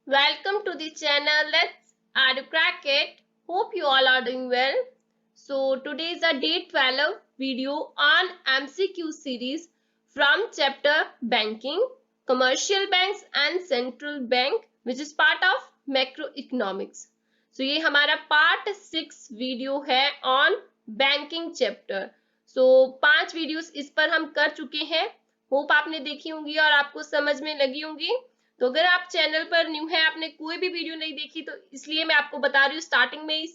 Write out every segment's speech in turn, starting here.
Welcome to the channel. Let's add crack it. Hope you all are doing well. So today is a day 12 video on MCQ series from chapter banking, commercial banks and central bank, which is part of macroeconomics. So ये हमारा part 6 video है on banking chapter. So 5 videos इस पर हम कर चुके हैं. Hope आपने देखी होंगी और आपको समझ में लगी होंगी. तो अगर आप चैनल पर न्यू है, आपने कोई भी वीडियो नहीं देखी, तो इसलिए मैं आपको बता रही हूँ स्टार्टिंग में ही,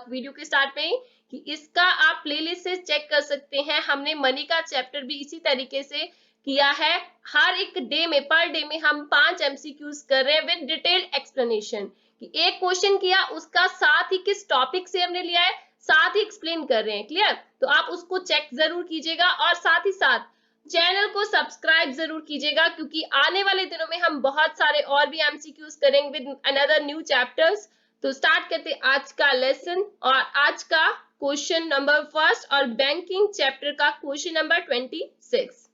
वीडियो के स्टार्ट में ही, कि इसका आप प्लेलिस्ट से चेक कर सकते हैं. हमने मनी का चैप्टर भी इसी तरीके से किया है. हर एक डे में, पर डे में हम 5 एमसीक्यूज कर रहे हैं विद डिटेल्ड एक्सप्लेनेशन. कि एक क्वेश्चन किया, उसका साथ ही किस टॉपिक से हमने लिया है, साथ ही एक्सप्लेन कर रहे हैं. क्लियर? तो आप उसको चेक जरूर कीजिएगा और साथ ही साथ चैनल को सब्सक्राइब जरूर कीजिएगा, क्योंकि आने वाले दिनों में हम बहुत सारे और भी एमसीक्यूज करेंगे विद अनदर न्यू चैप्टर्स. तो स्टार्ट करते आज का लेसन और आज का क्वेश्चन नंबर फर्स्ट और बैंकिंग चैप्टर का question number 26.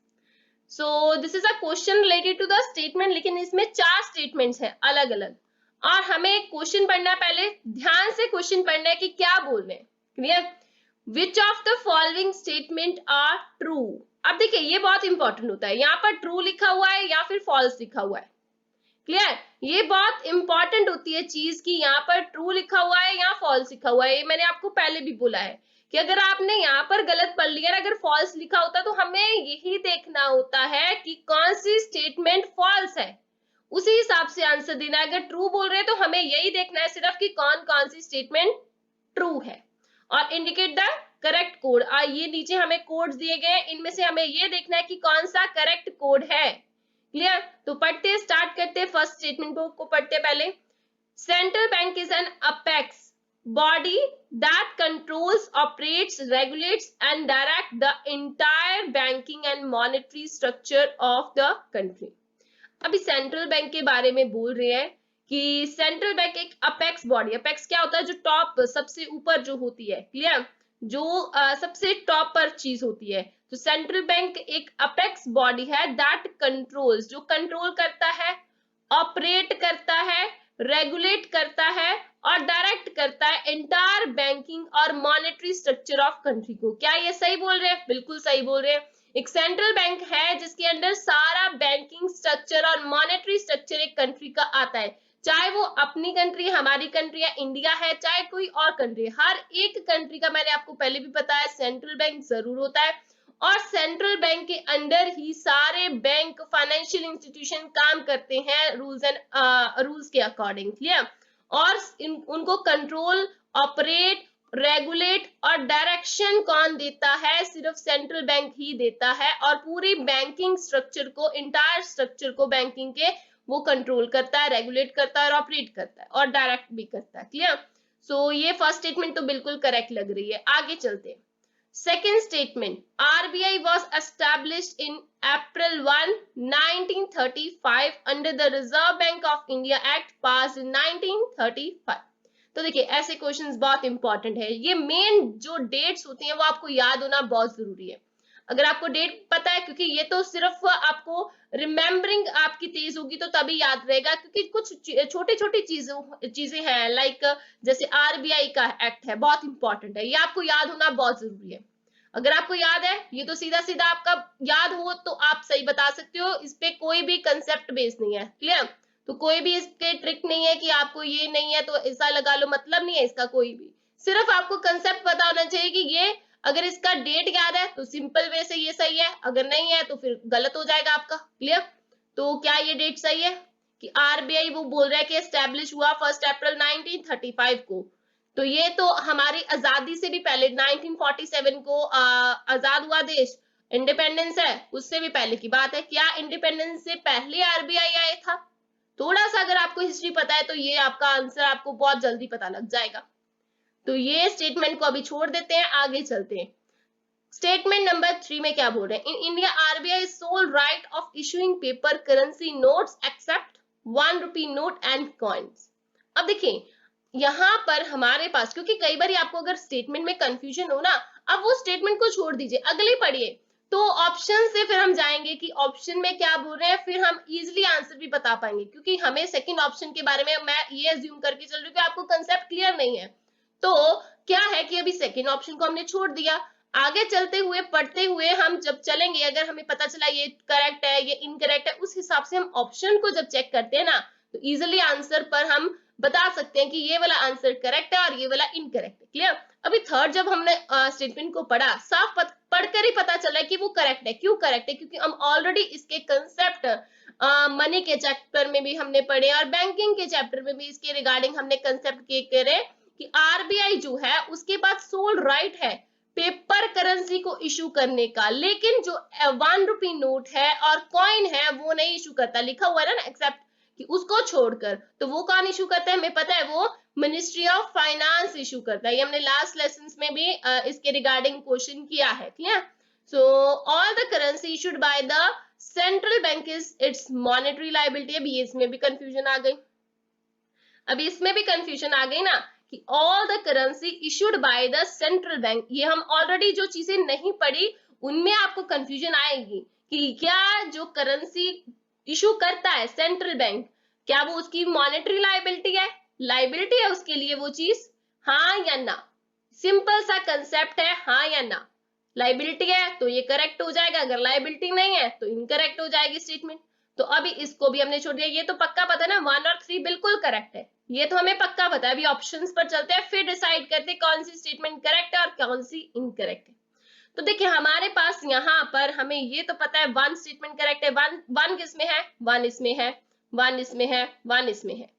So this is a question related to the statement, लेकिन इसमें 4 स्टेटमेंट्स हैं अलग अलग. और हमें क्वेश्चन पढ़ना है, पहले ध्यान से क्वेश्चन पढ़ना है कि क्या बोल रहे हैं. Clear? Which of the following statement are true. अब देखिए, ये बहुत इंपॉर्टेंट होता है. यहाँ पर ट्रू लिखा हुआ है या फिर फॉल्स लिखा हुआ है. क्लियर? ये बहुत इंपॉर्टेंट होती है चीज की यहाँ पर ट्रू लिखा हुआ है या फॉल्स लिखा हुआ है. ये मैंने आपको पहले भी बोला है कि अगर आपने यहाँ पर गलत पढ़ लिया, अगर फॉल्स लिखा होता तो हमें यही देखना होता है कि कौन सी स्टेटमेंट फॉल्स है, उसी हिसाब से आंसर देना है. अगर ट्रू बोल रहे हैं तो हमें यही देखना है सिर्फ कि कौन कौन सी स्टेटमेंट ट्रू है. और इंडिकेट द करेक्ट कोड. ये नीचे हमें कोड्स दिए गए हैं, इनमें से हमें ये देखना है कि कौन सा करेक्ट कोड है. क्लियर? तो पढ़ते स्टार्ट करते. फर्स्ट स्टेटमेंट को पढ़ते पहले. Central bank is an apex body that controls, operates, regulates and direct the entire banking and monetary structure of the country. अभी सेंट्रल बैंक के बारे में बोल रहे हैं कि सेंट्रल बैंक एक अपेक्स बॉडी. अपेक्स क्या होता है? जो टॉप, सबसे ऊपर जो होती है. क्लियर? जो सबसे टॉप पर चीज होती है. तो सेंट्रल बैंक एक अपेक्स बॉडी है दैट कंट्रोल्स, जो कंट्रोल करता है, ऑपरेट करता है, रेगुलेट करता है और डायरेक्ट करता है एंटायर बैंकिंग और मॉनेटरी स्ट्रक्चर ऑफ कंट्री को. क्या ये सही बोल रहे हैं? बिल्कुल सही बोल रहे हैं. एक सेंट्रल बैंक है जिसके अंदर सारा बैंकिंग स्ट्रक्चर और मॉनेटरी स्ट्रक्चर एक कंट्री का आता है. चाहे वो अपनी कंट्री, हमारी कंट्री या इंडिया है, चाहे कोई और कंट्री, हर एक कंट्री का मैंने आपको पहले भी बताया सेंट्रल बैंक जरूर होता है. और सेंट्रल बैंक के अंडर ही सारे बैंक, फाइनेंशियल इंस्टीट्यूशन काम करते हैं रूल्स के अकॉर्डिंग. क्लियर? और उनको कंट्रोल, ऑपरेट, रेगुलेट और डायरेक्शन कौन देता है? सिर्फ सेंट्रल बैंक ही देता है. और पूरी बैंकिंग स्ट्रक्चर को, इंटायर स्ट्रक्चर को बैंकिंग के, वो कंट्रोल करता है, रेगुलेट करता है और ऑपरेट करता है और डायरेक्ट भी करता है. क्लियर? सो ये फर्स्ट स्टेटमेंट तो बिल्कुल करेक्ट लग रही है. आगे चलते हैं. Second statement, RBI was established in April 1, 1935 under the Reserve Bank of India Act passed in 1935. तो देखिए, ऐसे क्वेश्चंस बहुत इंपॉर्टेंट है. ये मेन जो डेट्स होती हैं वो आपको याद होना बहुत जरूरी है. अगर आपको डेट पता है, क्योंकि ये तो सिर्फ आपको रिमेम्बरिंग आपकी तेज होगी तो तभी याद रहेगा, क्योंकि कुछ छोटी छोटी चीजें हैं, लाइक जैसे आरबीआई का एक्ट है, बहुत इंपॉर्टेंट है, ये आपको याद होना बहुत जरूरी है. अगर आपको याद है, ये तो सीधा सीधा आपका याद हो तो आप सही बता सकते हो. इस पे कोई भी कंसेप्ट बेस नहीं है. क्लियर? तो कोई भी इसके ट्रिक नहीं है कि आपको ये नहीं है तो ऐसा लगा लो, मतलब नहीं है इसका कोई भी. सिर्फ आपको कंसेप्ट पता होना चाहिए कि ये, अगर इसका डेट याद है तो सिंपल वे से ये सही है, अगर नहीं है तो फिर गलत हो जाएगा आपका. क्लियर? तो क्या ये डेट सही है कि आरबीआई वो बोल रहा है कि एस्टेब्लिश हुआ 1 अप्रैल 1935 को? तो ये तो हमारी आजादी से भी पहले 1947 को आजाद हुआ देश, इंडिपेंडेंस है, उससे भी पहले की बात है. क्या इंडिपेंडेंस से पहले आरबीआई आया था? थोड़ा सा अगर आपको हिस्ट्री पता है तो ये आपका आंसर आपको बहुत जल्दी पता लग जाएगा. तो ये स्टेटमेंट को अभी छोड़ देते हैं, आगे चलते हैं. स्टेटमेंट नंबर 3 में क्या बोल रहे हैं? In India RBI sole right of issuing paper currency notes except 1 rupee note and coins. अब देखिए, यहाँ पर हमारे पास, क्योंकि कई बार आपको अगर स्टेटमेंट में कंफ्यूजन हो ना, अब वो स्टेटमेंट को छोड़ दीजिए, अगले पढ़िए. तो ऑप्शन से फिर हम जाएंगे कि ऑप्शन में क्या बोल रहे हैं, फिर हम इजीली आंसर भी बता पाएंगे, क्योंकि हमें सेकंड ऑप्शन के बारे में मैं ये अज्यूम करके चल रही हूँ कि आपको कंसेप्ट क्लियर नहीं है। तो क्या है कि अभी सेकंड ऑप्शन को हमने छोड़ दिया, आगे चलते हुए पढ़ते हुए हम जब चलेंगे, अगर हमें पता चला ये करेक्ट है ये इनकरेक्ट है, उस हिसाब से हम ऑप्शन को जब चेक करते हैं ना, तो इजिली आंसर पर हम बता सकते हैं कि ये वाला आंसर करेक्ट है और ये वाला इनकरेक्ट है। क्लियर। अभी थर्ड जब हमने स्टेटमेंट को पढ़ा, साफ पढ़कर ही पता चला कि वो करेक्ट है। क्यों करेक्ट है? क्योंकि हम ऑलरेडी इसके कंसेप्ट मनी के चैप्टर में भी हमने पढ़े और बैंकिंग के चैप्टर में भी इसके रिगार्डिंग हमने कंसेप्ट के करे कि आरबीआई जो है उसके पास सोल राइट है पेपर करेंसी को इशू करने का, लेकिन जो 1 रुपी नोट है और कॉइन है वो नहीं इशू करता। लिखा हुआ है ना एक्सेप्ट, कि उसको छोड़कर। तो वो कौन इशू करता है? हमें पता है, वो मिनिस्ट्री ऑफ फाइनेंस इशू करता है। ये हमने लास्ट लेसन में भी इसके रिगार्डिंग क्वेश्चन किया है। Clear. So all the currency issued by the central bank is its monetary liability. अभी इसमें भी कंफ्यूजन आ गई, अभी इसमें भी कंफ्यूजन आ गई ना कि all the currency issued by the central bank. ये हम ऑलरेडी जो चीजें नहीं पढ़ी उनमें आपको कंफ्यूजन आएगी कि क्या जो करेंसी इशू करता है सेंट्रल बैंक, क्या वो उसकी मॉनेटरी लायबिलिटी है? लायबिलिटी है उसके लिए वो चीज, हाँ या ना? सिंपल सा कंसेप्ट है, हाँ या ना। लायबिलिटी है तो ये करेक्ट हो जाएगा, अगर लायबिलिटी नहीं है तो इनकरेक्ट हो जाएगी स्टेटमेंट। तो अभी इसको भी हमने छोड़ दिया। ये तो पक्का पता है ना, 1 और 3 बिल्कुल करेक्ट है, ये तो हमें पक्का पता है। अभी ऑप्शंस पर चलते हैं, फिर डिसाइड करते हैं कौन सी स्टेटमेंट करेक्ट है और कौन सी इनकरेक्ट है। तो देखिए हमारे पास यहाँ पर हमें ये तो पता है 1 स्टेटमेंट करेक्ट है। 1 किसमें है? 1 इसमें है, 1 इसमें है, 1 इसमें है।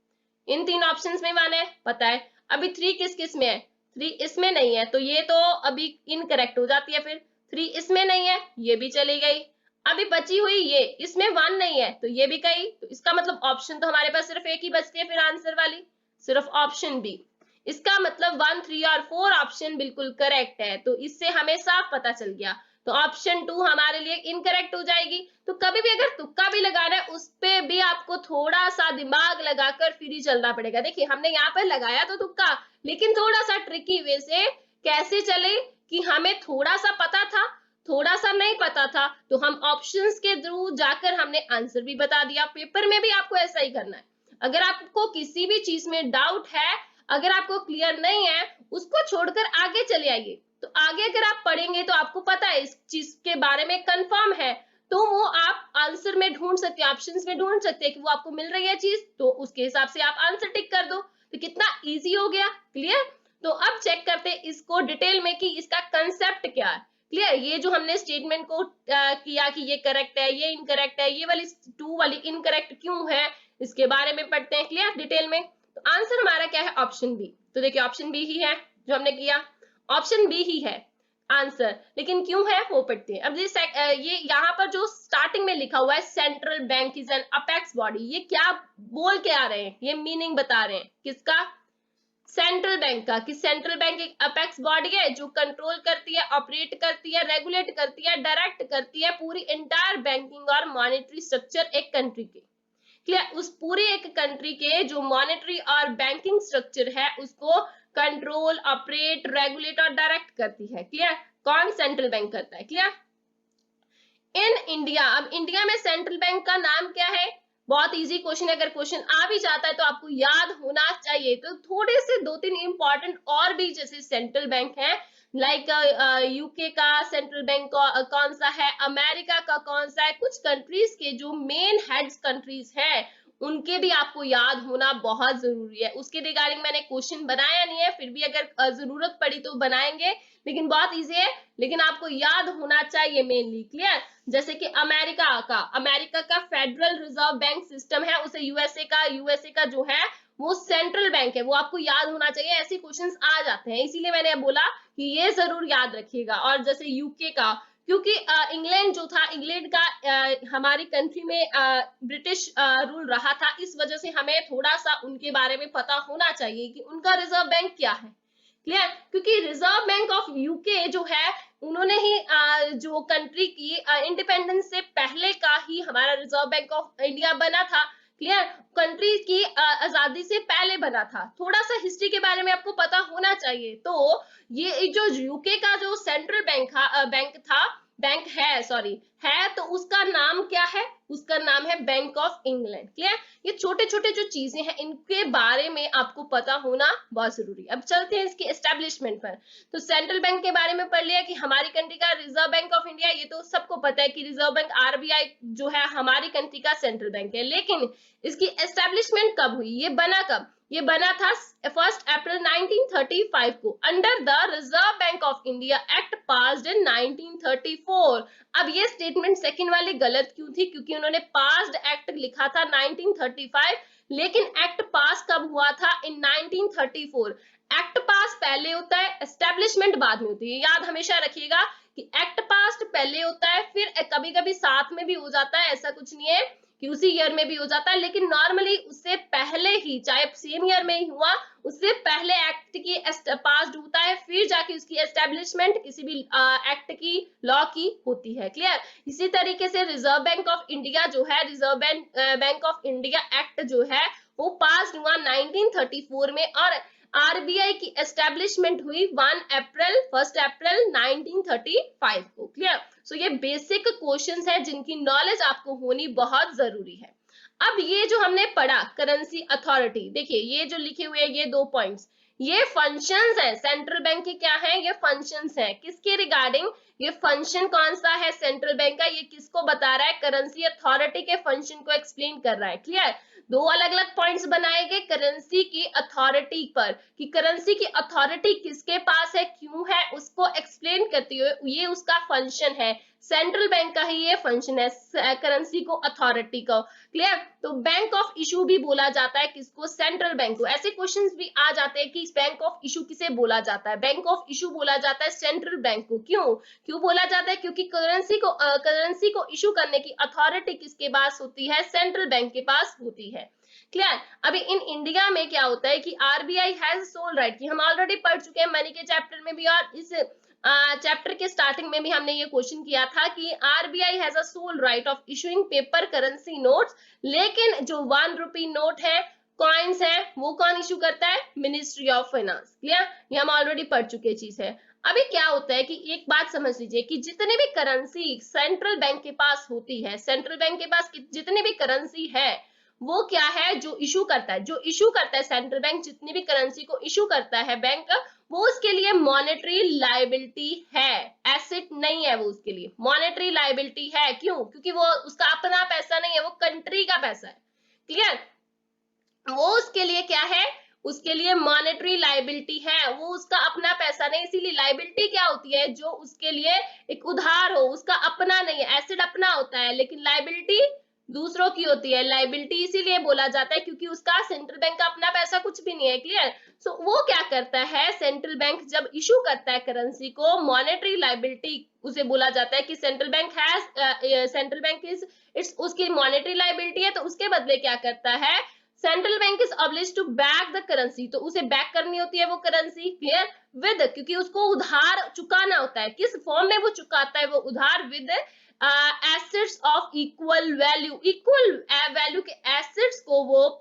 इन 3 ऑप्शंस में 1 है, पता है। अभी 3 किस किस में है? 3 इसमें नहीं है, तो ये तो अभी इनकरेक्ट हो जाती है। फिर 3 इसमें नहीं है, ये भी चली गई। अभी बची हुई ये, इसमें 1 नहीं है तो ये भी गई। तो इसका मतलब ऑप्शन तो हमारे पास सिर्फ एक ही बचती है फिर आंसर वाली, सिर्फ ऑप्शन बी। इसका मतलब 1, 3 और 4 ऑप्शन बिल्कुल करेक्ट है। तो इससे हमें साफ पता चल गया। तो ऑप्शन 2 हमारे लिए इनकरेक्ट हो जाएगी। तो कभी भी अगर तुक्का भी लगाना है, उस पे भी आपको थोड़ा सा दिमाग लगाकर फिर ही चलना पड़ेगा। देखिए हमने यहाँ पर लगाया तो तुक्का, लेकिन थोड़ा सा ट्रिकी वे से कैसे चले कि हमें थोड़ा सा पता था, थोड़ा सा नहीं पता था, तो हम ऑप्शंस के थ्रू जाकर हमने आंसर भी बता दिया। पेपर में भी आपको ऐसा ही करना है। अगर आपको किसी भी चीज में डाउट है, अगर आपको क्लियर नहीं है, उसको छोड़कर आगे चले आइए। तो आगे अगर आप पढ़ेंगे तो आपको पता है इस चीज के बारे में कंफर्म है, तो वो आप आंसर में ढूंढ सकते हैं, ऑप्शंस में ढूंढ सकते हैं कि वो आपको मिल रही है चीज, तो उसके हिसाब से आप आंसर टिक कर दो। तो कितना इजी हो गया। क्लियर। तो अब चेक करते हैं इसको डिटेल में कि इसका कंसेप्ट क्या है। क्लियर। ये जो हमने स्टेटमेंट को किया कि ये करेक्ट है ये इनकरेक्ट है, ये वाली 2 वाली इनकरेक्ट क्यों है, इसके बारे में पढ़ते हैं क्लियर डिटेल में। तो आंसर हमारा क्या है? Option B. तो देखिए ऑप्शन बी ही है जो हमने किया, ऑप्शन बी ही है आंसर। लेकिन क्यों है वो पढ़ते हैं। अब ये यहाँ पर जो स्टार्टिंग में लिखा हुआ है central bank is an apex body, ये क्या बोल के आ रहे हैं? ये मीनिंग बता रहे हैं किसका? सेंट्रल बैंक का, कि सेंट्रल बैंक एक अपेक्स बॉडी है जो कंट्रोल करती है, ऑपरेट करती है, रेगुलेट करती है, डायरेक्ट करती है पूरी एंटायर बैंकिंग और मॉनेटरी स्ट्रक्चर एक कंट्री के। क्लियर। उस पूरी एक कंट्री के जो मॉनेटरी और बैंकिंग स्ट्रक्चर है उसको कंट्रोल, ऑपरेट, रेगुलेट और डायरेक्ट करती है। क्लियर। कौन? सेंट्रल बैंक करता है। क्लियर। इन इंडिया, अब इंडिया में सेंट्रल बैंक का नाम क्या है? बहुत इजी क्वेश्चन है, अगर क्वेश्चन आ भी जाता है तो आपको याद होना चाहिए। तो थोड़े से 2-3 इंपॉर्टेंट और भी जैसे सेंट्रल बैंक है, लाइक यूके का सेंट्रल बैंक कौन सा है, अमेरिका का कौन सा है, कुछ कंट्रीज के जो मेन हेड्स कंट्रीज है उनके भी आपको याद होना बहुत जरूरी है। उसके रिगार्डिंग मैंने क्वेश्चन बनाया नहीं है, फिर भी अगर जरूरत पड़ी तो बनाएंगे, लेकिन बहुत इजी है, लेकिन आपको याद होना चाहिए मेनली। क्लियर। जैसे कि अमेरिका का फेडरल रिजर्व बैंक सिस्टम है, उसे यूएसए का जो है वो सेंट्रल बैंक है, वो आपको याद होना चाहिए। ऐसे क्वेश्चंस आ जाते हैं, इसीलिए मैंने बोला कि ये जरूर याद रखिएगा। और जैसे यूके का, क्योंकि इंग्लैंड जो था, इंग्लैंड का हमारी कंट्री में ब्रिटिश रूल रहा था, इस वजह से हमें थोड़ा सा उनके बारे में पता होना चाहिए कि उनका रिजर्व बैंक क्या है। क्लियर। क्योंकि रिजर्व बैंक ऑफ यूके जो है उन्होंने ही जो कंट्री की इंडिपेंडेंस से पहले का ही हमारा रिजर्व बैंक ऑफ इंडिया बना था। क्लियर। कंट्री की आजादी से पहले बना था। थोड़ा सा हिस्ट्री के बारे में आपको पता होना चाहिए। तो ये जो यूके का जो सेंट्रल बैंक था बैंक है, सॉरी है, तो उसका नाम क्या है? उसका नाम है बैंक ऑफ इंग्लैंड। क्लियर? ये छोटे छोटे जो चीजें हैं इनके बारे में आपको पता होना बहुत जरूरी है। अब चलते हैं इसकी एस्टेब्लिशमेंट पर। तो सेंट्रल बैंक के बारे में पढ़ लिया कि हमारी कंट्री का रिजर्व बैंक ऑफ इंडिया, ये तो सबको पता है कि रिजर्व बैंक आरबीआई जो है हमारी कंट्री का सेंट्रल बैंक है। लेकिन इसकी एस्टेब्लिशमेंट कब हुई, ये बना कब? ये बना था 1 अप्रैल 1935 को under the reserve bank of India act passed in 1934। अब ये स्टेटमेंट सेकंड वाली गलत क्यों थी? क्योंकि उन्होंने पास्ड एक्ट लिखा था 1935, लेकिन एक्ट पास कब हुआ था? इन 1934। एक्ट पास पहले होता है, एस्टेब्लिशमेंट बाद में होती है। याद हमेशा रखिएगा कि एक्ट पास पहले होता है, फिर कभी कभी साथ में भी हो जाता है, ऐसा कुछ नहीं है कि उसी ईयर में भी हो जाता है, लेकिन नॉर्मली उससे पहले ही, चाहे सेम ईयर में ही हुआ, उससे पहले एक्ट की पास्ड होता है, फिर जाके उसकी एस्टेब्लिशमेंट किसी भी एक्ट की, लॉ की होती है। क्लियर? इसी तरीके से रिजर्व बैंक ऑफ इंडिया जो है, reserve bank of India act जो है वो पास हुआ 1934 में, और आरबीआई की एस्टेब्लिशमेंट हुई 1 अप्रैल 1935 को। क्लियर? सो ये बेसिक क्वेश्चंस है जिनकी नॉलेज आपको होनी बहुत जरूरी है। अब ये जो हमने पढ़ा करेंसी अथॉरिटी, देखिए ये जो लिखे हुए हैं ये 2 पॉइंट्स, ये फंक्शंस हैं सेंट्रल बैंक के। क्या है? ये फंक्शंस हैं किसके रिगार्डिंग? ये फंक्शन कौन सा है सेंट्रल बैंक का? ये किसको बता रहा है? करेंसी अथॉरिटी के फंक्शन को एक्सप्लेन कर रहा है। क्लियर? दो अलग अलग पॉइंट्स बनाए गए करेंसी की अथॉरिटी पर, कि करेंसी की अथॉरिटी किसके पास है, क्यों है, उसको एक्सप्लेन करते हुए ये उसका फंक्शन है। सेंट्रल बैंक का ही ये फंक्शन है करेंसी को, अथॉरिटी को। क्लियर? तो बैंक ऑफ इशू भी बोला जाता है किसको? सेंट्रल बैंक को। ऐसे क्वेश्चंस भी आ जाते हैं कि बैंक ऑफ इशू किसे बोला जाता है? बैंक ऑफ इशू बोला जाता है सेंट्रल बैंक को। क्यों क्यों बोला जाता है? क्योंकि करेंसी को इशू करने की अथॉरिटी किसके पास होती है? सेंट्रल बैंक के पास होती है। क्लियर? अभी इन इंडिया में क्या होता है कि आरबीआई हैज सोल राइट, की हम ऑलरेडी पढ़ चुके हैं मनी के चैप्टर में भी, और इस चैप्टर के स्टार्टिंग में भी हमने ये क्वेश्चन किया था कि RBI has a sole right of issuing paper currency notes, लेकिन जो 1 रुपी नोट है, कॉइन्स है, वो कौन इशू करता है? Ministry of finance. क्लियर? ये हम ऑलरेडी पढ़ चुके चीज है। अभी क्या होता है कि एक बात समझ लीजिए कि जितने भी करेंसी सेंट्रल बैंक के पास होती है, सेंट्रल बैंक के पास जितनी भी करेंसी है, वो क्या है? जो इशू करता है, जो इशू करता है सेंट्रल बैंक, जितनी भी करेंसी को इशू करता है बैंक, वो उसके लिए मॉनेटरी लायबिलिटी है, एसेट नहीं है। वो उसके लिए मॉनेटरी लायबिलिटी है। क्यों? क्योंकि वो उसका अपना पैसा नहीं है, वो कंट्री का पैसा है। क्लियर? वो उसके लिए क्या है? उसके लिए मॉनेटरी लायबिलिटी है, वो उसका अपना पैसा नहीं। इसीलिए लायबिलिटी क्या होती है? जो उसके लिए एक उधार हो, उसका अपना नहीं है। एसेट अपना होता है, लेकिन लायबिलिटी दूसरों की होती है। लायबिलिटी इसीलिए बोला जाता है क्योंकि उसका सेंट्रल बैंक का अपना पैसा कुछ भी नहीं है। क्लियर? सो वो क्या करता है? सेंट्रल बैंक जब इशू करता है करेंसी को, मॉनेटरी लायबिलिटी उसे बोला जाता है कि central bank has, central bank is its, उसकी मॉनेटरी लायबिलिटी है, तो उसके बदले क्या करता है? Central bank is obliged to back the currency, तो उसे बैक करनी होती है वो करेंसी। क्लियर? विद, क्योंकि उसको उधार चुकाना होता है। किस फॉर्म में वो चुकाता है? वो उधार with assets of equal value, equal value के एसेट्स को वो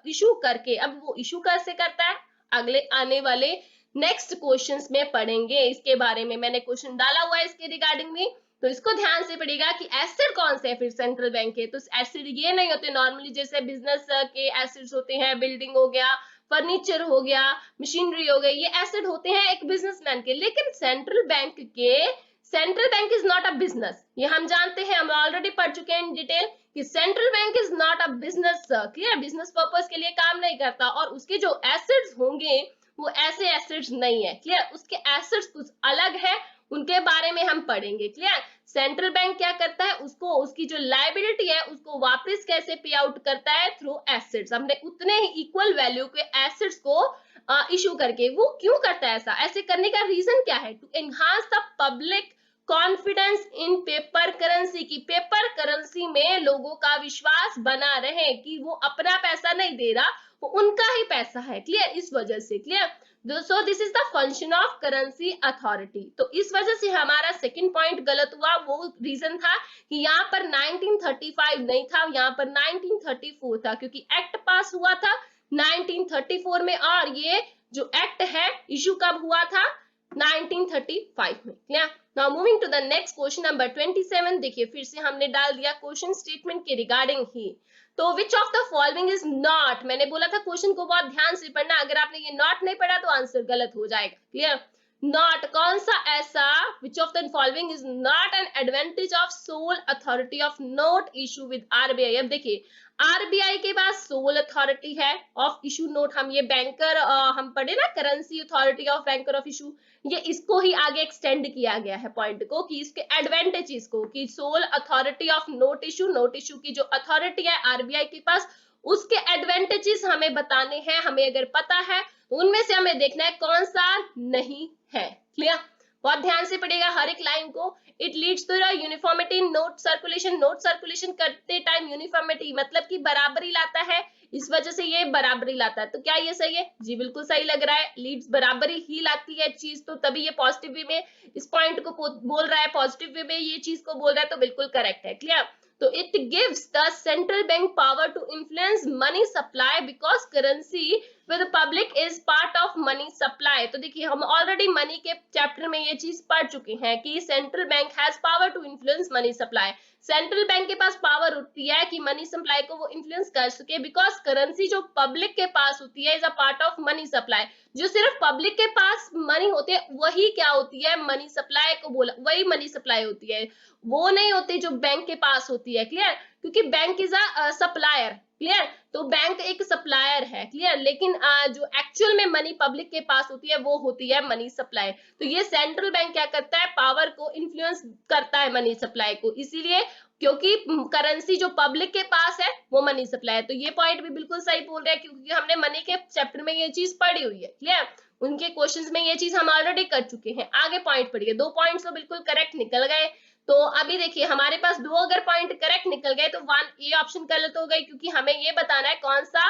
इशू करके। अब वो इशू कैसे करता है? अगले आने वाले नेक्स्ट क्वेश्चंस में पढ़ेंगे इसके बारे में। मैंने क्वेश्चन डाला हुआ है इसके रिगार्डिंग में, तो इसको ध्यान से पढ़िएगा कि एसिड कौन से है फिर सेंट्रल बैंक के। तो एसिड ये नहीं होते नॉर्मली, जैसे बिजनेस के एसिड्स होते हैं, बिल्डिंग हो गया, फर्नीचर हो गया, मशीनरी हो गई, ये एसिड होते हैं एक बिजनेसमैन के। लेकिन सेंट्रल बैंक के, central bank is not a business, ये हम जानते हैं, हम ऑलरेडी पढ़ चुके हैं इन डिटेल कि central bank is not a business. Clear? Business purpose के लिए काम नहीं करता, और उसके जो एसिड्स होंगे वो ऐसे एसिड्स नहीं है। क्लियर? उसके एसिड्स कुछ अलग है, उनके बारे में हम पढ़ेंगे। क्लियर? सेंट्रल बैंक क्या करता है? उसको, उसकी जो लायबिलिटी है उसको वापस कैसे पे आउट करता है? Through assets. हमने उतने ही इक्वल वैल्यू के एसेट्स को इशू करके। वो क्यों करता है ऐसा? ऐसे करने का रीजन क्या है? To enhance the public confidence in paper currency, की पेपर करेंसी में लोगों का विश्वास बना रहे कि वो अपना पैसा नहीं दे रहा, वो उनका ही पैसा है। क्लियर? इस वजह से। Clear? So this is the function of currency authority. तो इस वजह से हमारा सेकंड पॉइंट गलत हुआ। वो रीजन था कि यहाँ पर 1935 नहीं था, यहाँ पर 1934 था, क्योंकि एक्ट पास हुआ था 1934 में। और ये जो एक्ट है इशू कब हुआ था? 1935 में। Clear? Now moving to the next question number 27। देखिए फिर से हमने डाल दिया क्वेश्चन स्टेटमेंट के रिगार्डिंग ही। तो which of the following is not, मैंने बोला था क्वेश्चन को बहुत ध्यान से पढ़ना, अगर आपने ये नॉट नहीं पढ़ा तो आंसर गलत हो जाएगा। क्लियर? नॉट, कौन सा ऐसा, विच of the following is not an advantage of sole authority of note issue with RBI. अब देखिए आरबीआई के पास सोल अथॉरिटी है ऑफ इशू नोट, हम ये बैंकर हम पढ़े ना, currency authority of banker of issue, ये इसको ही आगे एक्सटेंड किया गया है पॉइंट को, कि इसके एडवांटेजेस को, कि soul authority of note issue की जो अथॉरिटी है आरबीआई के पास, उसके एडवांटेजेस हमें बताने हैं। हमें अगर पता है तो उनमें से हमें देखना है कौन सा नहीं है। क्लियर? बहुत ध्यान से पढ़ेगा हर एक लाइन को। It leads to uniformity in note circulation, note circulation करते टाइम यूनिफॉर्मिटी मतलब कि बराबरी लाता है, इस वजह से ये बराबरी लाता है। तो क्या ये सही है? जी बिल्कुल सही लग रहा है। लीड्स बराबरी ही लाती है चीज, तो तभी ये पॉजिटिव वे में इस पॉइंट को बोल रहा है, पॉजिटिव वे में ये चीज को बोल रहा है, तो बिल्कुल करेक्ट है। क्लियर? तो it gives the central bank power to influence money supply because currency with the public is part of money supply। तो देखिए हम ऑलरेडी मनी के चैप्टर में ये चीज पढ़ चुके हैं कि central bank has power to influence money supply. Central bank के पास पावर होती है कि मनी सप्लाई को वो इन्फ्लुएंस कर सके, बिकॉज करेंसी जो पब्लिक के पास होती है is a part of money supply. जो सिर्फ पब्लिक के पास मनी होते है वही क्या होती है, मनी सप्लाई को बोला, वही मनी सप्लाई होती है, वो नहीं होती जो बैंक के पास होती है। क्लियर? क्योंकि bank is a supplier. Clear? तो बैंक एक सप्लायर है। क्लियर? लेकिन जो एक्चुअल में मनी पब्लिक के पास होती है वो होती है मनी सप्लाई। तो ये सेंट्रल बैंक क्या करता है, पावर को इन्फ्लुएंस करता है मनी सप्लाई को, इसीलिए क्योंकि करेंसी जो पब्लिक के पास है वो मनी सप्लाई है। तो ये पॉइंट भी बिल्कुल सही बोल रहे हैं, क्योंकि हमने मनी के चैप्टर में ये चीज पढ़ी हुई है। क्लियर? उनके क्वेश्चंस में ये चीज हम ऑलरेडी कर चुके हैं। आगे पॉइंट पढ़िए, 2 पॉइंट्स तो बिल्कुल करेक्ट निकल गए। तो अभी देखिए हमारे पास 2 अगर पॉइंट करेक्ट निकल गए तो 1 ये ऑप्शन गलत हो गई, क्योंकि हमें ये बताना है कौन सा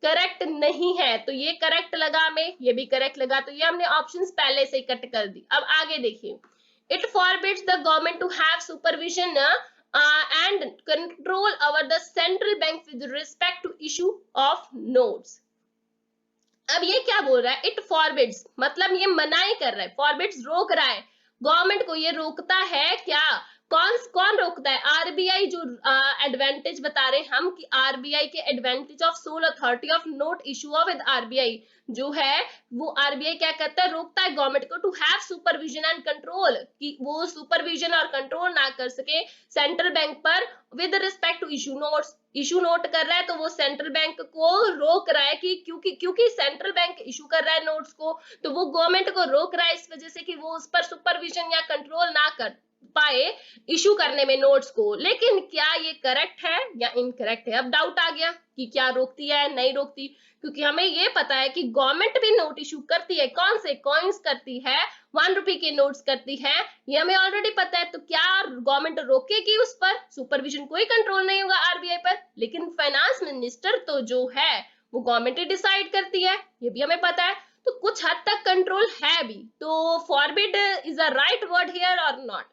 करेक्ट नहीं है। तो ये करेक्ट लगा हमें, ये भी करेक्ट लगा, तो ये हमने ऑप्शंस पहले से ही कट कर दी। अब आगे देखिए, it forbids the government to have supervision and control over the central bank with respect to issue of notes. अब ये क्या बोल रहा है, इट फॉरबिड्स मतलब ये मनाही कर रहा है, फॉरबिड्स रोक रहा है, गवर्नमेंट को ये रोकता है क्या, कौन रोकता है, आरबीआई। जो एडवांटेज बता रहे हैं हम कि आरबीआई के advantage of sole authority of note issue with RBI जो है, वो आरबीआई क्या करता है, रोकता है गवर्नमेंट को to have supervision and control, कि वो सुपरविजन और कंट्रोल ना कर सके सेंट्रल बैंक पर with respect to issue notes. Issue note कर रहा है तो वो सेंट्रल बैंक को रोक रहा है, कि क्योंकि सेंट्रल बैंक इशू कर रहा है नोट्स को, तो वो गवर्नमेंट को रोक रहा है इस वजह से कि वो उस पर सुपरविजन या कंट्रोल ना कर पाए इशू करने में नोट्स को। लेकिन क्या ये करेक्ट है या इनकरेक्ट है? अब डाउट आ गया कि क्या रोकती है नहीं रोकती, क्योंकि हमें ये पता है कि गवर्नमेंट भी नोट इशू करती है, कौन से कॉइन्स करती है, 1 रुपए के नोट्स करती है, ये हमें ऑलरेडी पता है। तो क्या गवर्नमेंट रोकेगी उस पर, सुपरविजन कोई कंट्रोल नहीं होगा आरबीआई पर, लेकिन फाइनेंस मिनिस्टर तो जो है वो गवर्नमेंट ही डिसाइड करती है, ये भी हमें पता है। तो कुछ हद तक कंट्रोल है भी, तो forbid is a right word here और नॉट,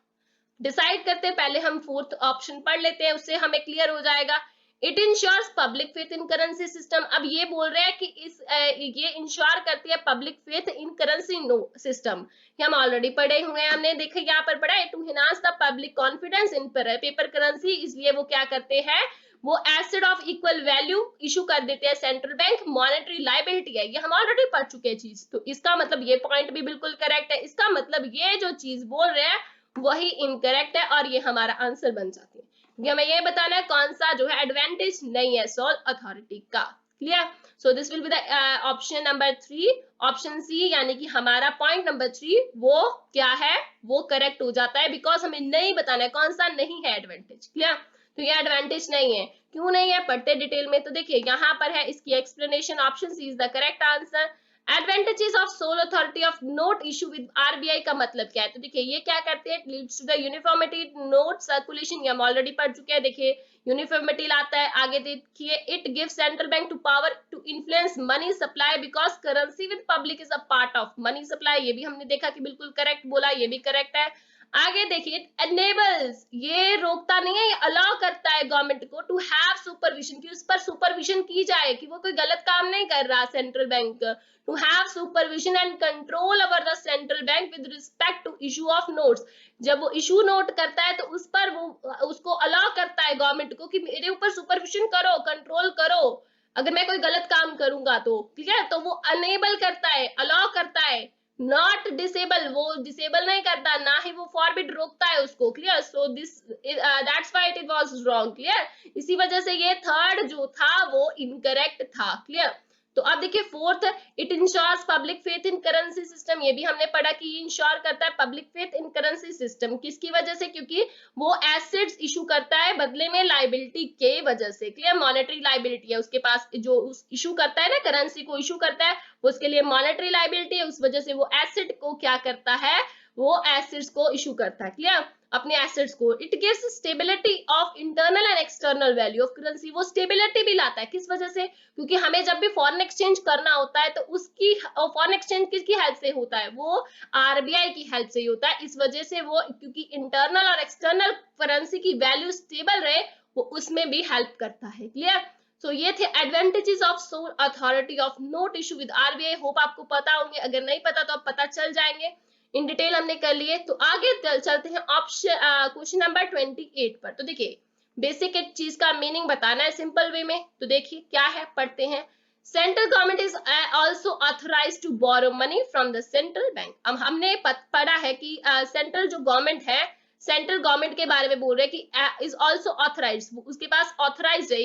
डिसाइड करते हैं। पहले हम 4th ऑप्शन पढ़ लेते हैं, उससे हमें क्लियर हो जाएगा। It ensures public faith in currency system. अब ये बोल रहे हैं कि ये इंश्योर करती है public faith in currency system, ये हम ऑलरेडी पढ़े हुए हैं, हमने देखा यहाँ पर पढ़ा है, to enhance the public confidence in paper currency, इसलिए वो क्या करते हैं, वो asset of equal value issue कर देते हैं सेंट्रल बैंक, मॉनेटरी लाइबिलिटी है, ये हम ऑलरेडी पढ़ चुके हैं चीज। तो इसका मतलब ये पॉइंट भी बिल्कुल करेक्ट है, इसका मतलब ये जो चीज बोल रहे हैं वही इनकरेक्ट है, और ये हमारा आंसर बन जाती है, क्योंकि हमें ये बताना है कौन सा जो है एडवांटेज नहीं है सोल अथॉरिटी का। Clear? So this will be the option number 3, option C, यानी कि हमारा पॉइंट नंबर 3 वो क्या है, वो करेक्ट हो जाता है, बिकॉज हमें नहीं बताना है कौन सा नहीं है एडवांटेज। क्लियर? तो ये एडवांटेज नहीं है, क्यों नहीं है पढ़ते डिटेल में। तो देखिए यहाँ पर है इसकी explanation, option C is the correct answer. Advantages of sole authority of note issue with RBI का मतलब क्या है, तो देखिए ये क्या करते हैं, leads to the uniformity note circulation, ये हम ऑलरेडी पढ़ चुके हैं। देखिए यूनिफॉर्मिटी लाता है, आगे देखिए it gives central bank to power to influence money supply because currency with public is a part of money supply, ये भी हमने देखा कि बिल्कुल करेक्ट बोला, ये भी करेक्ट है। आगे देखिए एनेबल्स, ये रोकता नहीं है, ये अलाउ करता है गवर्नमेंट को टू हैव सुपरविजन, कि उस पर सुपरविजन की जाए कि वो कोई गलत काम नहीं कर रहा central bank, to have supervision and control over the central bank with respect to issue of notes. जब वो इशू नोट करता है तो उस पर वो उसको अलाउ करता है गवर्नमेंट को कि मेरे ऊपर सुपरविजन करो, कंट्रोल करो अगर मैं कोई गलत काम करूंगा तो, ठीक है। तो वो अनेबल करता है, अलाउ करता है, नॉट डिसेबल, वो डिसेबल नहीं करता, ना ही वो फॉरबिड रोकता है उसको, clear. So this that's why it was wrong, clear. इसी वजह से ये थर्ड जो था वो इनकरेक्ट था, क्लियर। तो अब देखिए fourth, it ensures public faith in currency system. ये भी हमने पढ़ा कि ये इंश्योर करता है public faith in currency system, किसकी वजह से, क्योंकि वो एसेट्स इशू करता है बदले में लाइबिलिटी के वजह से, क्लियर। मॉनेटरी लाइबिलिटी है उसके पास, जो इशू करता है ना करेंसी को इशू करता है, वो उसके लिए मॉनेटरी लाइबिलिटी है, उस वजह से वो एसेट को क्या करता है, वो एसेट्स को इशू करता है, क्लियर, अपने एसेट्स को। It gives stability of internal and external value of currency. वो स्टेबिलिटी भी लाता है, किस वजह से, क्योंकि हमें जब भी फॉरेन एक्सचेंज करना होता है तो उसकी फॉरेन एक्सचेंज किसकी हेल्प से होता है, वो आरबीआई की हेल्प से ही होता है। इस वजह से वो, क्योंकि इंटरनल और एक्सटर्नल करेंसी की वैल्यू स्टेबल रहे, वो उसमें भी हेल्प करता है, क्लियर। सो ये थे advantages of sole authority of note issue with RBI. Hope आपको पता होंगे, अगर नहीं पता तो आप पता चल जाएंगे, इन डिटेल हमने कर लिए। तो आगे चलते हैं ऑप्शन क्वेश्चन नंबर 28 पर। तो देखिए बेसिक एक चीज का मीनिंग बताना है सिंपल वे में, तो देखिए क्या है, पढ़ते हैं। Central government is also authorized to borrow money from the central bank. अब हमने पढ़ा है कि सेंट्रल जो गवर्नमेंट है, सेंट्रल गवर्नमेंट के बारे में बोल रहे हैं कि इज ऑल्सो ऑथराइज्ड, उसके पास ऑथराइज्ड है,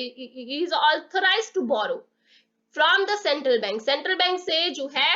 is authorized to borrow from the central bank. Central bank से जो है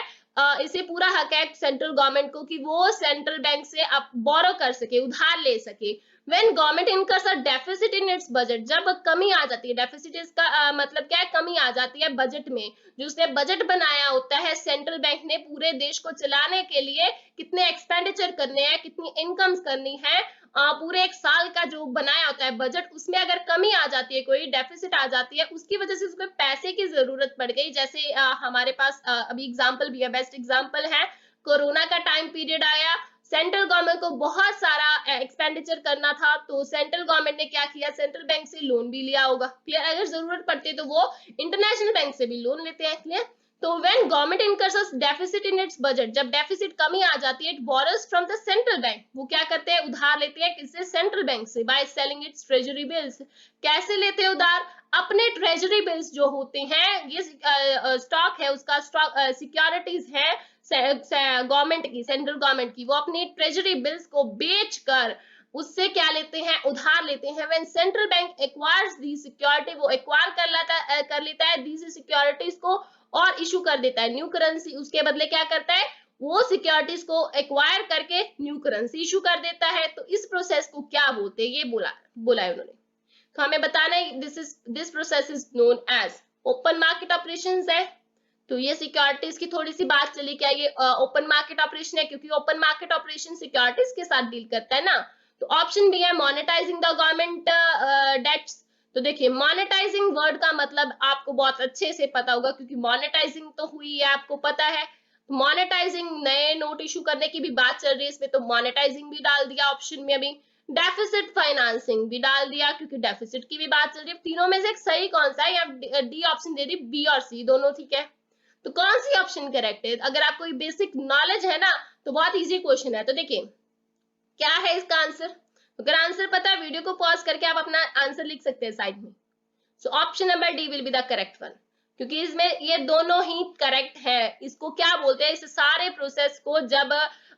इसे पूरा हक है सेंट्रल गवर्नमेंट को कि वो सेंट्रल बैंक से अब बोरो कर सके, उधार ले सके। When government incurs a deficit in its budget, जब कमी आ जाती है, डेफिसिट इसका मतलब क्या है, कमी आ जाती है बजट में। जो उसने बजट बनाया होता है सेंट्रल बैंक ने पूरे देश को चलाने के लिए, कितने एक्सपेंडिचर करने हैं, कितनी इनकम्स करनी है, पूरे एक साल का जो बनाया होता है बजट, उसमें अगर कमी आ जाती है, कोई डेफिसिट आ जाती है, उसकी वजह से उसमें पैसे की जरूरत पड़ गई। जैसे हमारे पास अभी एग्जांपल भी है, बेस्ट एग्जांपल है कोरोना का टाइम पीरियड आया, सेंट्रल गवर्नमेंट को बहुत सारा एक्सपेंडिचर करना था, तो सेंट्रल गवर्नमेंट ने क्या किया, सेंट्रल बैंक से लोन भी लिया होगा, क्लियर। अगर जरूरत पड़ती है तो वो इंटरनेशनल बैंक से भी लोन लेते हैं, क्लियर। तो when government incurs a deficit in its budget, जब डेफिसिट कमी आ जाती है, it borrows from the central bank, वो क्या करते हैं, उधार लेते हैं, किससे, सेंट्रल बैंक से, by selling it's treasury bills. कैसे लेते हैं उधार, अपने ट्रेजरी बिल्स जो होते हैं, ये स्टॉक है, उसका स्टॉक सिक्योरिटीज है गवर्नमेंट की, सेंट्रल गवर्नमेंट की, वो अपनी ट्रेजरी बिल्स को बेचकर उससे क्या लेते हैं, उधार लेते हैं। When central bank acquires the security, वो एक्वायर कर लेता है दी सिक्योरिटीज को और इशू कर देता है न्यू करेंसी, उसके बदले क्या करता है, वो सिक्योरिटीज को एक्वायर करके न्यू करेंसी इशू कर देता है। तो इस प्रोसेस को क्या बोलते हैं, ये बोला है उन्होंने। तो हमें बताना है this process is known as open market operations है। तो ये सिक्योरिटीज की थोड़ी सी बात चली, क्या ये ओपन मार्केट ऑपरेशन है, क्योंकि ओपन मार्केट ऑपरेशन सिक्योरिटीज के साथ डील करता है ना। तो ऑप्शन बी है मॉनेटाइजिंग द गवर्नमेंट डेट्स। तो देखिए मॉनेटाइजिंग वर्ड का मतलब आपको बहुत अच्छे से पता होगा, क्योंकि मॉनेटाइजिंग तो हुई है, आपको पता है। मॉनेटाइजिंग नए नोट इशू करने की भी बात चल रही है इसमें, तो मॉनेटाइजिंग भी डाल दिया ऑप्शन में। अभी डेफिसिट फाइनेंसिंग भी डाल दिया, क्योंकि डेफिसिट की भी बात चल रही है। तीनों में से एक सही कौन सा है, या डी ऑप्शन दे दी, बी और सी दोनों ठीक है। तो कौन सी ऑप्शन करेक्ट है, अगर आपको बेसिक नॉलेज है ना तो बहुत इजी क्वेश्चन है। तो देखिए क्या है इसका आंसर, अगर आंसर पता है वीडियो को पॉज करके आप अपना आंसर लिख सकते हैं साइड में। So option number D will be the correct one, क्योंकि इसमें ये दोनों ही करेक्ट है। इसको क्या बोलते हैं, इस सारे प्रोसेस को जब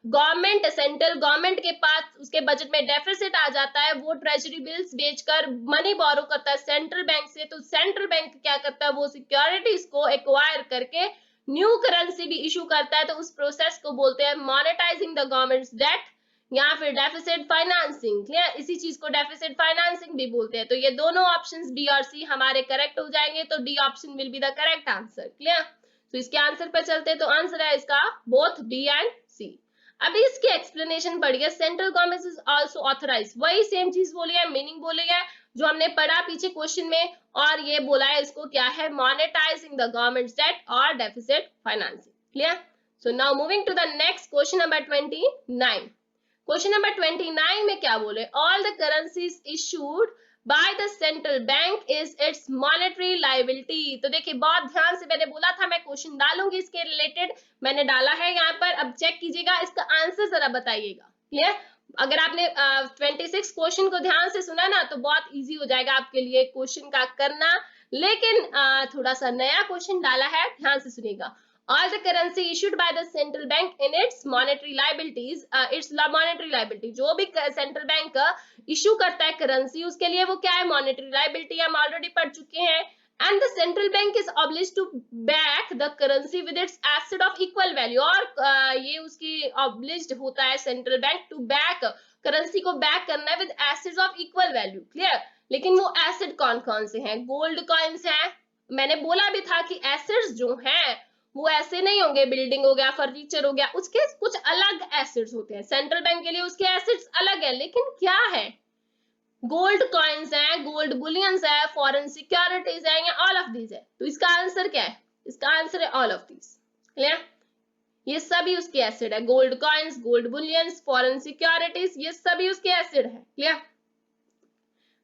गवर्नमेंट, सेंट्रल गवर्नमेंट के पास उसके बजट में डेफिसिट आ जाता है, वो ट्रेजरी बिल्स बेचकर मनी बोरो करता है सेंट्रल बैंक से, तो सेंट्रल बैंक क्या करता है, वो सिक्योरिटीज को एक्वायर करके न्यू करेंसी भी इशू करता है। तो उस प्रोसेस को बोलते हैं मॉनेटाइजिंग द गवर्नमेंट्स डेट, या फिर डेफिसिट फाइनेंसिंग, क्लियर। इसी चीज को डेफिसिट फाइनेंसिंग भी बोलते हैं। तो ये दोनों ऑप्शंस बी और सी हमारे करेक्ट हो जाएंगे, तो D option will be the correct answer, clear. तो इसके आंसर पर चलते हैं, तो आंसर है इसका बोथ बी एंड सी। अभी इसकी एक्सप्लेनेशन बढ़िया, central government is also authorised, वही सेम चीज बोली है, मीनिंग बोली है जो हमने पढ़ा पीछे क्वेश्चन में, और ये बोला है इसको क्या है, मॉनेटाइजिंग द गवर्नमेंट डेट और deficit financing, clear. So now moving to the next question number 29। Question number 29 में क्या बोले, all the currencies issued by the central bank is its monetary liability. तो देखिए बहुत ध्यान से मैंने बोला था मैं क्वेश्चन डालूंगी इसके रिलेटेड, मैंने डाला है यहाँ पर। अब चेक कीजिएगा, इसका आंसर जरा बताइएगा। क्लियर? अगर आपने 26 क्वेश्चन को ध्यान से सुना ना तो बहुत इजी हो जाएगा आपके लिए क्वेश्चन का करना। लेकिन थोड़ा सा नया क्वेश्चन डाला है, ध्यान से सुनिएगा। All the currency issued by the central bank in its monetary liabilities, its monetary liability, जो भी सेंट्रल बैंक इशू करता है करेंसी, उसके लिए वो क्या है? Monetary liability. हम ऑलरेडी पढ़ चुके हैं। And the central bank is obliged to back the currency with its asset of equal value. और ये उसकी ऑब्लिज्ड होता है central bank to back, currency को बैक करना है with assets of equal value. Clear? लेकिन वो एसेट कौन कौन से हैं? गोल्ड कॉइन्स हैं। मैंने बोला भी था कि एसेट्स जो हैं वो ऐसे नहीं होंगे, बिल्डिंग हो गया, फर्नीचर हो गया, उसके कुछ अलग एसेट्स होते हैं। सेंट्रल बैंक के लिए उसके एसेट्स अलग है, लेकिन क्या है? गोल्ड कॉइन्स है, गोल्ड बुलियंस है, फॉरेन सिक्योरिटीज है, या ऑल ऑफ दीज है। तो इसका आंसर क्या है? इसका आंसर है ऑल ऑफ दीज। क्लियर? ये सभी उसके एसेट है। Gold coins, gold bullions, foreign securities, ये सभी उसके एसेट है। क्लियर?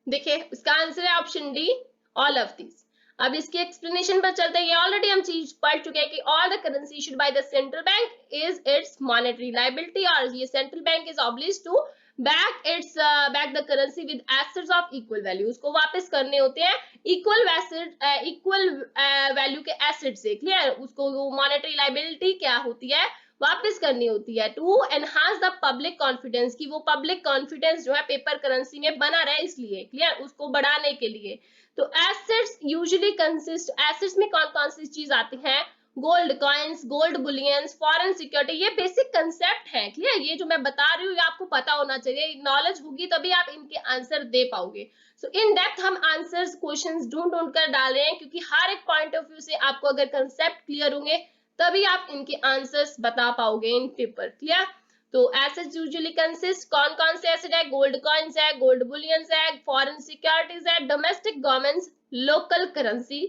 देखिए इसका आंसर है option D, all of these. अब इसकी एक्सप्लेनेशन पर चलते हैं। ये ऑलरेडी हम चीज पढ़ चुके हैं कि all the currency issued by the central bank is its monetary liability, और ये central bank is obliged to back the currency with assets of equal value. उसको वापस करने होते हैं इक्वल वैल्यू के एसेट से। क्लियर? उसको मॉनेटरी लायबिलिटी क्या होती है? वापस करनी होती है to enhance the public confidence, की वो पब्लिक कॉन्फिडेंस जो है पेपर करेंसी में बना रहे, इसलिए। क्लियर? उसको बढ़ाने के लिए। तो एसेट्स यूजुअली कंसिस्ट, एसेट्स में कौन कौन सी चीज आती हैं? Gold coins, gold bullions, foreign security, ये बेसिक कंसेप्ट है। क्लियर? ये जो मैं बता रही हूँ ये आपको पता होना चाहिए, नॉलेज होगी तभी आप इनके आंसर दे पाओगे। सो इन डेप्थ हम आंसर्स क्वेश्चंस ढूंढ ढूंढ कर डाल रहे हैं, क्योंकि हर एक पॉइंट ऑफ व्यू से आपको अगर कंसेप्ट क्लियर होंगे तभी आप इनके आंसर्स बता पाओगे इन पेपर। क्लियर? तो एसेट्स यूजुअली कंसिस्ट, कौन कौन से एसेट है? गोल्ड कॉइन्स है, गोल्ड बुलियंस है, फॉरेन सिक्योरिटीज है, domestic governments, local currency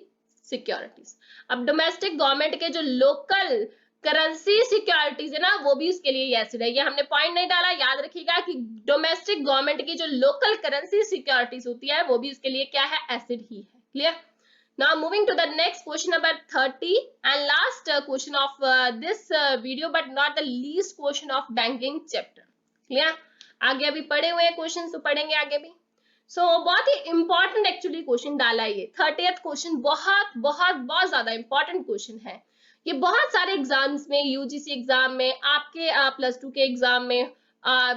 securities. अब डोमेस्टिक गवर्नमेंट के जो लोकल करेंसी सिक्योरिटीज है ना, वो भी उसके लिए एसिड है। ये हमने पॉइंट नहीं डाला, याद रखिएगा कि डोमेस्टिक गवर्नमेंट की जो लोकल करेंसी सिक्योरिटीज होती है वो भी उसके लिए क्या है? एसिड ही है। Clear? Now moving to the next question number 30 and last question of this video but not the least question of banking chapter. Clear? आगे अभी पढ़े हुए क्वेश्चन तो पढ़ेंगे आगे भी। बहुत ही इंपॉर्टेंट एक्चुअली क्वेश्चन डाला है ये 30th क्वेश्चन, बहुत बहुत बहुत ज्यादा इंपॉर्टेंट क्वेश्चन है ये। बहुत सारे एग्जाम्स में, यूजीसी एग्जाम में, आपके +2 के एग्जाम में,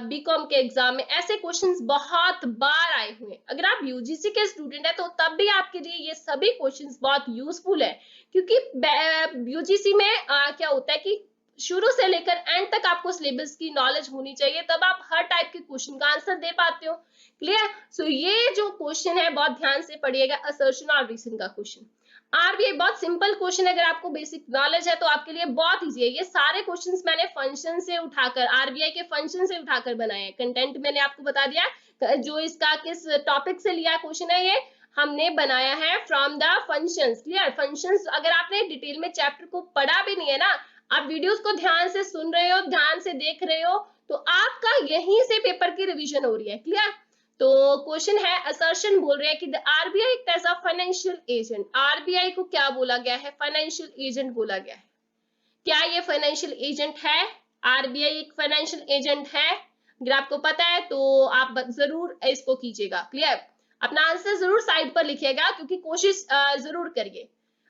बीकॉम के एग्जाम में ऐसे क्वेश्चंस बहुत बार आए हुए हैं। अगर आप यूजीसी के स्टूडेंट है तो तब भी आपके लिए ये सभी क्वेश्चंस बहुत यूजफुल है, क्योंकि यूजीसी में क्या होता है कि शुरू से लेकर एंड तक आपको सिलेबस की नॉलेज होनी चाहिए, तब आप हर टाइप के क्वेश्चन का आंसर दे पाते हो। क्लियर? सो ये जो क्वेश्चन है बहुत ध्यान से पढ़िएगा, असर्शन और रीजन का क्वेश्चन। आरबीआई बहुत सिंपल क्वेश्चन है, अगर आपको बेसिक नॉलेज है तो आपके लिए बहुत इजी है। ये सारे क्वेश्चंस मैंने फंक्शन से उठाकर, आरबीआई के फंक्शन से उठाकर बनाए हैं। कंटेंट मैंने आपको बता दिया, जो इसका किस टॉपिक से लिया क्वेश्चन है, ये हमने बनाया है from the functions. Clear? Functions अगर आपने डिटेल में चैप्टर को पढ़ा भी नहीं है ना, आप वीडियोस को ध्यान से सुन रहे हो, ध्यान से देख रहे हो, तो आपका यहीं से पेपर की रिवीजन हो रही है। क्लियर? तो क्वेश्चन है, असर्शन बोल रहे हैं कि the RBI act as a financial agent. RBI को क्या बोला गया है? फाइनेंशियल एजेंट बोला गया है। क्या ये फाइनेंशियल एजेंट है? आरबीआई एक फाइनेंशियल एजेंट है? अगर आपको पता है तो आप जरूर इसको कीजिएगा। क्लियर? अपना आंसर जरूर साइड पर लिखिएगा, क्योंकि कोशिश जरूर करिए।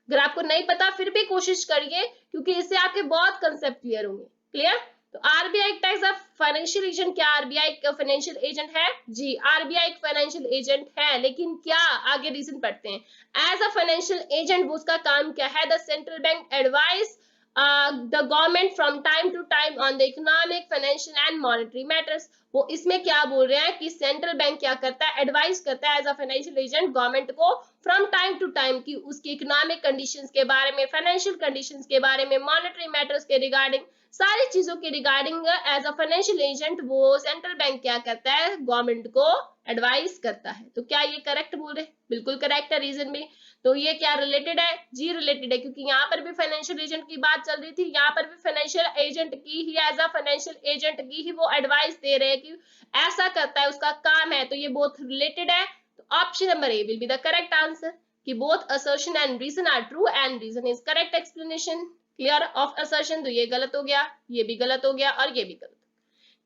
अगर आपको नहीं पता फिर भी कोशिश करिए, क्योंकि इससे आपके बहुत कंसेप्ट क्लियर होंगे। क्लियर? तो आरबीआई एक टाइप ऑफ फाइनेंशियल एजेंट, क्या आरबीआई एक फाइनेंशियल एजेंट है? जी, आरबीआई एक फाइनेंशियल एजेंट है, लेकिन क्या, आगे रीजन पढ़ते हैं। एज अ फाइनेंशियल एजेंट वो उसका काम क्या है? The central bank advise the government from time to time on the economic, financial and monetary matters. वो इसमें क्या बोल रहे हैं कि सेंट्रल बैंक क्या करता है? एडवाइस करता है as a financial agent government को फ्रॉम टाइम टू टाइम, की उसकी इकोनॉमिक कंडीशंस के बारे में, फाइनेंशियल कंडीशंस के बारे में, मॉनेटरी मैटर्स के रिगार्डिंग, सारी चीजों के regarding as a financial agent वो सेंट्रल बैंक क्या करता है? गवर्नमेंट को एडवाइस करता है। तो क्या ये करेक्ट बोल रहे हैं? बिल्कुल करेक्ट है रीजन भी। तो ये क्या रिलेटेड है? जी रिलेटेड है, क्योंकि यहाँ पर भी फाइनेंशियल एजेंट की बात चल रही थी, यहाँ पर भी फाइनेंशियल एजेंट की ही, एज अ फाइनेंशियल एजेंट की ही वो एडवाइस दे रहे हैं कि ऐसा करता है, उसका काम है, तो ये बहुत रिलेटेड है। तो option number A will be the correct answer कि both assertion and reason are true and reason is correct explanation clear of assertion. तो ये गलत हो गया, ये भी गलत हो गया और ये भी गलत।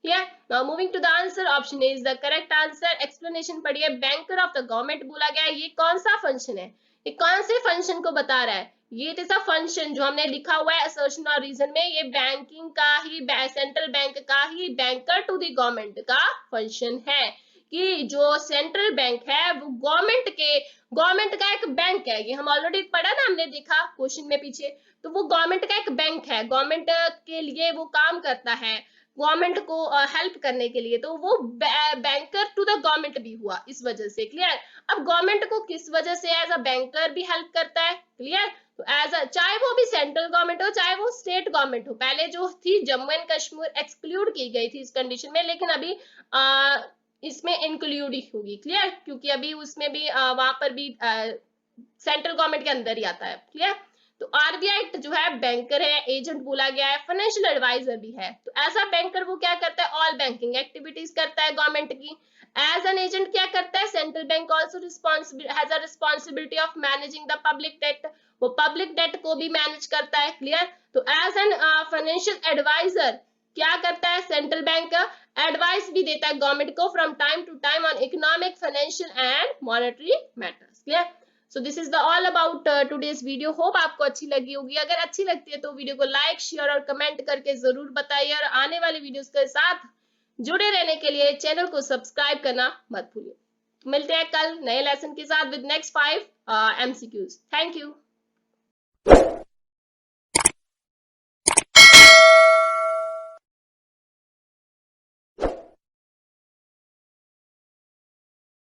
Here, now moving to the answer, option A is the correct answer. Explanation पढ़िए, banker of the government बोला गया है, ये कौन सा फंक्शन है, ये कौन से फंक्शन को बता रहा है, ये इट इज अ फंक्शन जो हमने लिखा हुआ है असर्शन और रीजन में, ये बैंकिंग का ही, सेंट्रल बैंक का ही बैंकर टू द गवर्नमेंट का फंक्शन है कि जो सेंट्रल बैंक है वो गवर्नमेंट का एक बैंक है। ये हम ऑलरेडी पढ़ा ना, हमने देखा क्वेश्चन में पीछे, तो वो गवर्नमेंट का एक बैंक है, गवर्नमेंट के लिए वो काम करता है, गवर्नमेंट को हेल्प करने के लिए, तो वो बैंकर टू द गवर्नमेंट भी हुआ इस वजह से। क्लियर। अब गवर्नमेंट को किस वजह से एज अ बैंकर भी हेल्प करता है, क्लियर। तो एज अ, चाहे वो भी सेंट्रल गवर्नमेंट हो चाहे वो स्टेट गवर्नमेंट हो, पहले जो थी जम्मू एंड कश्मीर एक्सक्लूड की गई थी इस कंडीशन में, लेकिन अभी इसमें इंक्लूड ही होगी, क्लियर, क्योंकि अभी उसमें भी वहां पर भी सेंट्रल गवर्नमेंट के अंदर ही आता है, क्लियर। तो आरबीआई जो है बैंकर है, एजेंट बोला गया है, फाइनेंशियल एडवाइजर भी है। तो एज अ बैंकर वो क्या करता है, ऑल बैंकिंग एक्टिविटीज करता है गवर्नमेंट की। एज एन एजेंट क्या करता है, central bank also has a responsibility of managing the public debt, वो पब्लिक डेट को भी मैनेज करता है, क्लियर। तो एज एन फाइनेंशियल एडवाइजर क्या करता है, सेंट्रल बैंक एडवाइस भी देता है गवर्नमेंट को from time to time on economic, financial and monetary matters, clear. So this is the all about today's video. Hope आपको अच्छी लगी होगी, अगर अच्छी लगती है तो वीडियो को लाइक, शेयर और कमेंट करके जरूर बताइए, और आने वाली वीडियोस के साथ जुड़े रहने के लिए चैनल को सब्सक्राइब करना मत भूलिए। मिलते हैं कल नए लेसन के साथ with next 5 MCQs। Thank you.